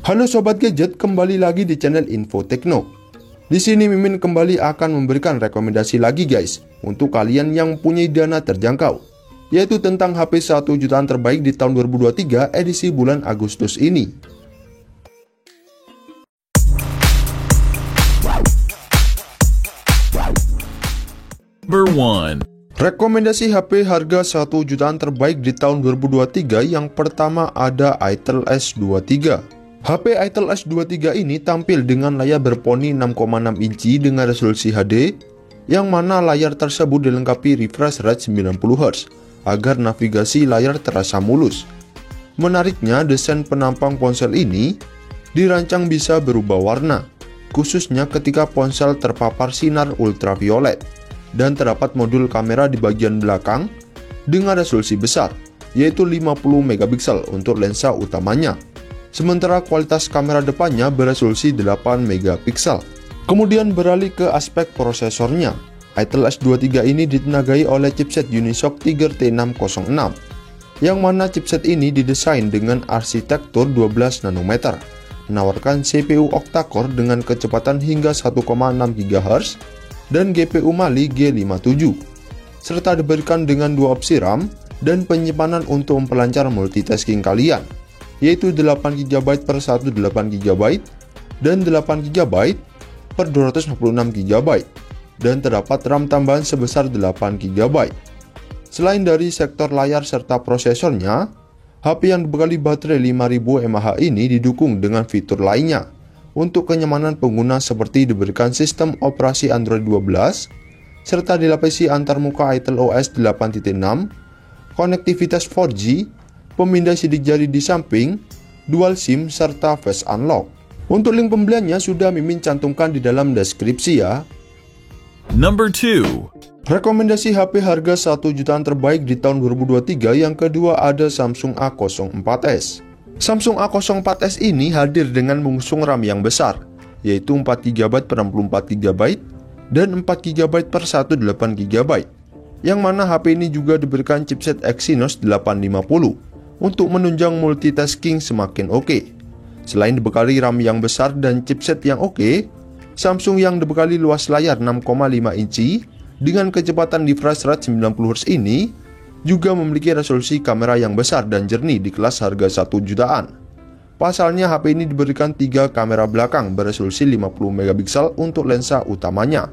Halo Sobat Gadget, kembali lagi di channel Info Tekno. Di sini Mimin kembali akan memberikan rekomendasi lagi guys, untuk kalian yang punya dana terjangkau, yaitu tentang HP 1 jutaan terbaik di tahun 2023 edisi bulan Agustus ini. Number 1. Rekomendasi HP harga 1 jutaan terbaik di tahun 2023 yang pertama ada Itel S23. HP Itel S23 ini tampil dengan layar berponi 6,6 inci dengan resolusi HD, yang mana layar tersebut dilengkapi refresh rate 90Hz agar navigasi layar terasa mulus. Menariknya, desain penampang ponsel ini dirancang bisa berubah warna, khususnya ketika ponsel terpapar sinar ultraviolet, dan terdapat modul kamera di bagian belakang dengan resolusi besar, yaitu 50 megapiksel untuk lensa utamanya. Sementara kualitas kamera depannya beresolusi 8 megapiksel. Kemudian beralih ke aspek prosesornya. Itel S23 ini ditenagai oleh chipset Unisoc Tiger T606, yang mana chipset ini didesain dengan arsitektur 12 nanometer, menawarkan CPU octa-core dengan kecepatan hingga 1,6 GHz dan GPU Mali G57, serta diberikan dengan dua opsi RAM dan penyimpanan untuk memperlancar multitasking kalian, yaitu 8GB per 128GB dan 8GB per 256GB, dan terdapat RAM tambahan sebesar 8GB. Selain dari sektor layar serta prosesornya, HP yang dibekali baterai 5000 mAh ini didukung dengan fitur lainnya untuk kenyamanan pengguna, seperti diberikan sistem operasi Android 12, serta dilapisi antarmuka Itel OS 8.6, konektivitas 4G, pemindah sidik jari di samping, dual SIM, serta face unlock. Untuk link pembeliannya sudah Mimin cantumkan di dalam deskripsi ya. Number 2. Rekomendasi HP harga 1 jutaan terbaik di tahun 2023 yang kedua ada Samsung A04s. Samsung A04s ini hadir dengan mengusung RAM yang besar, yaitu 4GB per 64GB dan 4GB per 128GB, yang mana HP ini juga diberikan chipset Exynos 850 untuk menunjang multitasking semakin oke. Selain dibekali RAM yang besar dan chipset yang oke, Samsung yang dibekali luas layar 6,5 inci dengan kecepatan refresh rate 90Hz ini juga memiliki resolusi kamera yang besar dan jernih di kelas harga 1 jutaan. Pasalnya HP ini diberikan 3 kamera belakang beresolusi 50 megapiksel untuk lensa utamanya,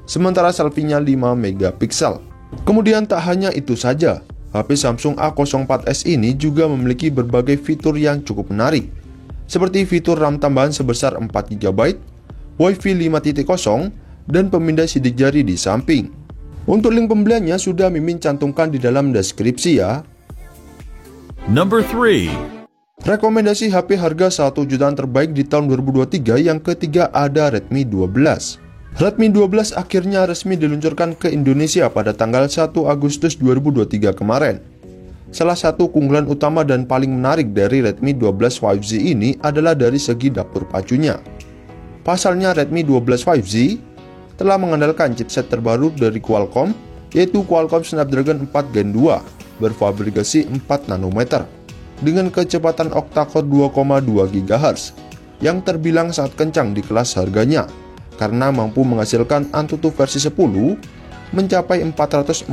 sementara selfie-nya 5 megapiksel. Kemudian tak hanya itu saja, HP Samsung A04s ini juga memiliki berbagai fitur yang cukup menarik, seperti fitur RAM tambahan sebesar 4GB, Wi-Fi 5.0, dan pemindah sidik jari di samping. Untuk link pembeliannya sudah Mimin cantumkan di dalam deskripsi ya. Number 3. Rekomendasi HP harga 1 jutaan terbaik di tahun 2023 yang ketiga ada Redmi 12. Redmi 12 akhirnya resmi diluncurkan ke Indonesia pada tanggal 1 Agustus 2023 kemarin. Salah satu keunggulan utama dan paling menarik dari Redmi 12 5G ini adalah dari segi dapur pacunya. Pasalnya Redmi 12 5G telah mengandalkan chipset terbaru dari Qualcomm, yaitu Qualcomm Snapdragon 4 Gen 2 berfabrikasi 4 nanometer dengan kecepatan octa-core 2,2 GHz yang terbilang sangat kencang di kelas harganya, karena mampu menghasilkan Antutu versi 10 mencapai 447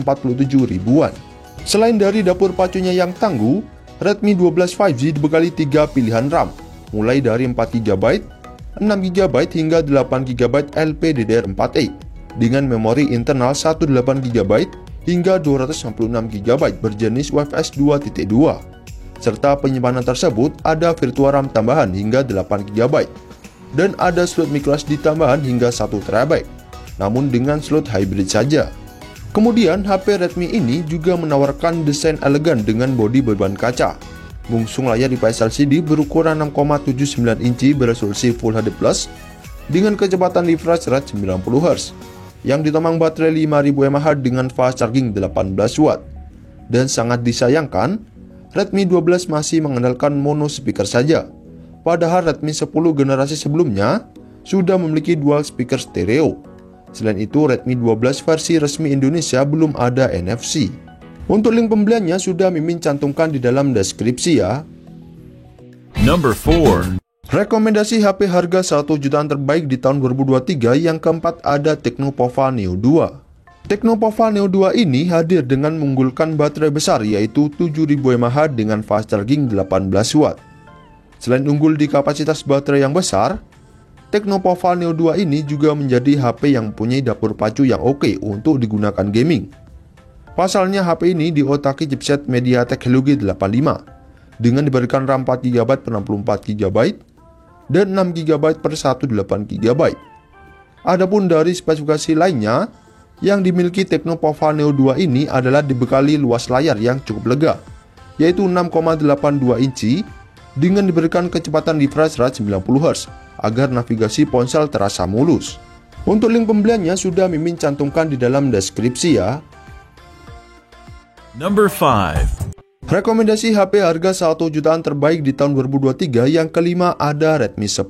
ribuan. Selain dari dapur pacunya yang tangguh, Redmi 12 5G dibekali 3 pilihan RAM, mulai dari 4GB, 6GB hingga 8GB LPDDR4A dengan memori internal 18GB hingga 256GB berjenis UFS 2.2. Serta penyimpanan tersebut ada virtual RAM tambahan hingga 8GB. Dan ada slot microSD tambahan hingga 1TB, namun dengan slot hybrid saja. Kemudian HP Redmi ini juga menawarkan desain elegan dengan bodi berbahan kaca, mengusung layar IPS LCD berukuran 6,79 inci beresolusi Full HD+ dengan kecepatan refresh rate 90Hz, yang ditomang baterai 5000 mAh dengan fast charging 18W. Dan sangat disayangkan, Redmi 12 masih mengandalkan mono speaker saja, padahal Redmi 10 generasi sebelumnya sudah memiliki dual speaker stereo. Selain itu, Redmi 12 versi resmi Indonesia belum ada NFC. Untuk link pembeliannya sudah Mimin cantumkan di dalam deskripsi ya. Number 4. Rekomendasi HP harga 1 jutaan terbaik di tahun 2023 yang keempat ada Tecnopova Neo 2. Tecnopova Neo 2 ini hadir dengan mengunggulkan baterai besar yaitu 7000 mAh dengan fast charging 18 watt. Selain unggul di kapasitas baterai yang besar, Tecnopova Neo 2 ini juga menjadi HP yang mempunyai dapur pacu yang oke untuk digunakan gaming. Pasalnya HP ini diotaki chipset MediaTek Helio G85 dengan diberikan RAM 4GB per 64GB dan 6GB per 128GB. Adapun dari spesifikasi lainnya yang dimiliki Tecnopova Neo 2 ini adalah dibekali luas layar yang cukup lega, yaitu 6,82 inci dengan diberikan kecepatan refresh rate 90Hz agar navigasi ponsel terasa mulus. Untuk link pembeliannya sudah Mimin cantumkan di dalam deskripsi ya. Number 5. Rekomendasi HP harga 1 jutaan terbaik di tahun 2023 yang kelima ada Redmi 10.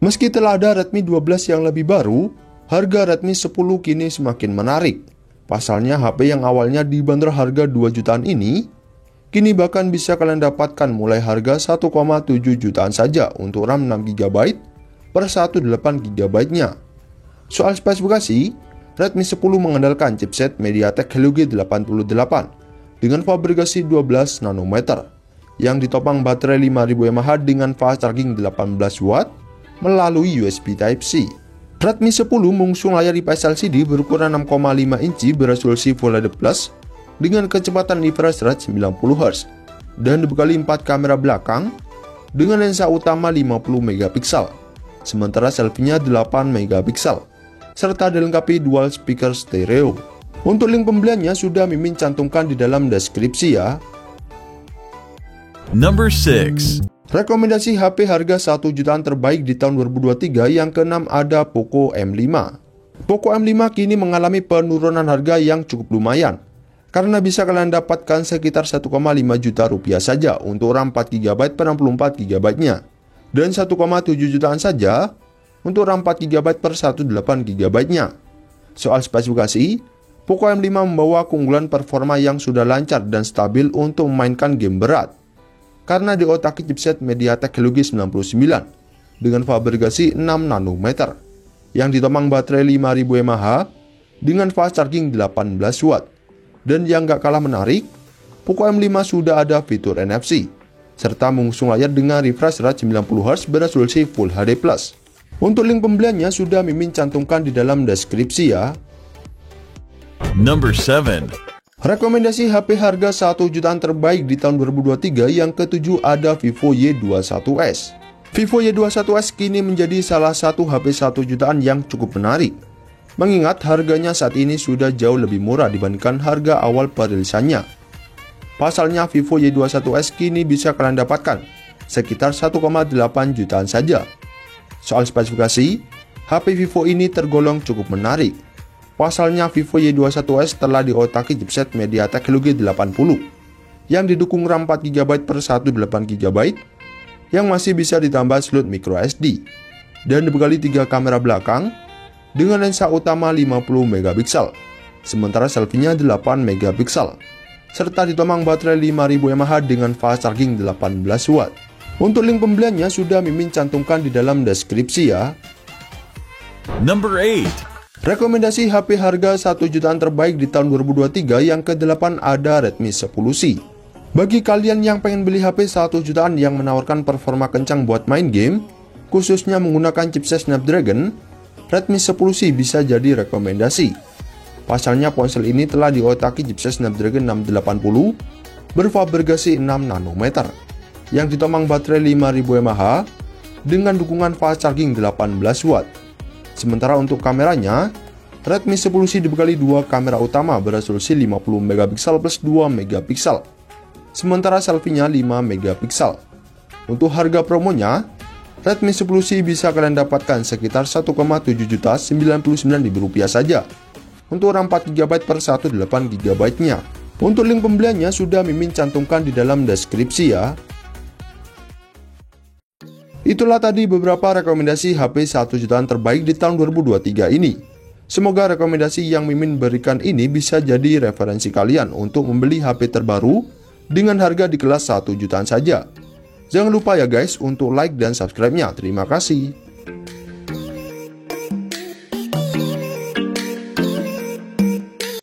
Meski telah ada Redmi 12 yang lebih baru, harga Redmi 10 kini semakin menarik. Pasalnya HP yang awalnya dibanderol harga 2 jutaan ini, kini bahkan bisa kalian dapatkan mulai harga 1,7 jutaan saja untuk RAM 6GB per 128GB-nya. Soal spesifikasi, Redmi 10 mengandalkan chipset MediaTek Helio G88 dengan fabrikasi 12 nanometer yang ditopang baterai 5000 mAh dengan fast charging 18 watt melalui USB Type-C. Redmi 10 mengusung layar IPS LCD berukuran 6,5 inci beresolusi Full HD Plus dengan kecepatan refresh rate 90Hz dan dibekali 4 kamera belakang dengan lensa utama 50MP, sementara selfie-nya 8MP, serta dilengkapi dual speaker stereo. Untuk link pembeliannya sudah Mimin cantumkan di dalam deskripsi ya. Number 6. Rekomendasi HP harga 1 jutaan terbaik di tahun 2023 yang keenam ada Poco M5. Poco M5 kini mengalami penurunan harga yang cukup lumayan, karena bisa kalian dapatkan sekitar 1,5 juta rupiah saja untuk RAM 4GB per 64GB-nya, dan 1,7 jutaan saja untuk RAM 4GB per 128GB-nya. Soal spesifikasi, Poco M5 membawa keunggulan performa yang sudah lancar dan stabil untuk memainkan game berat, karena diotaki chipset MediaTek Helio G99 dengan fabrikasi 6 nanometer yang ditopang baterai 5000 mAh dengan fast charging 18 watt. Dan yang gak kalah menarik, Poco M5 sudah ada fitur NFC serta mengusung layar dengan refresh rate 90Hz beresolusi Full HD+. Untuk link pembeliannya sudah Mimin cantumkan di dalam deskripsi ya. Number 7. Rekomendasi HP harga 1 jutaan terbaik di tahun 2023 yang ketujuh ada Vivo Y21s. Vivo Y21s kini menjadi salah satu HP 1 jutaan yang cukup menarik, mengingat harganya saat ini sudah jauh lebih murah dibandingkan harga awal perilisannya. Pasalnya Vivo Y21s kini bisa kalian dapatkan sekitar 1,8 jutaan saja. Soal spesifikasi, HP Vivo ini tergolong cukup menarik. Pasalnya Vivo Y21s telah diotaki chipset MediaTek Helio G80 yang didukung RAM 4GB per 128GB yang masih bisa ditambah slot microSD dan dibekali 3 kamera belakang dengan lensa utama 50MP, sementara selfie-nya 8MP, serta ditopang baterai 5000 mAh dengan fast charging 18 watt. Untuk link pembeliannya sudah Mimin cantumkan di dalam deskripsi ya. Number 8. Rekomendasi HP harga 1 jutaan terbaik di tahun 2023 yang ke-8 ada Redmi 10C. Bagi kalian yang pengen beli HP 1 jutaan yang menawarkan performa kencang buat main game, khususnya menggunakan chipset Snapdragon, Redmi 10C bisa jadi rekomendasi. Pasalnya ponsel ini telah diotaki chipset Snapdragon 680 berfabrikasi 6 nanometer yang ditopang baterai 5000 mAh dengan dukungan fast charging 18 watt. Sementara untuk kameranya, Redmi 10C dibekali 2 kamera utama beresolusi 50MP plus 2MP, sementara selfie-nya 5MP. Untuk harga promonya, Redmi 10C bisa kalian dapatkan sekitar 1,7.099.000 rupiah saja untuk RAM 4GB per 128GB-nya. Untuk link pembeliannya sudah Mimin cantumkan di dalam deskripsi ya. Itulah tadi beberapa rekomendasi HP 1 jutaan terbaik di tahun 2023 ini. Semoga rekomendasi yang Mimin berikan ini bisa jadi referensi kalian untuk membeli HP terbaru dengan harga di kelas 1 jutaan saja. Jangan lupa ya guys untuk like dan subscribe-nya. Terima kasih.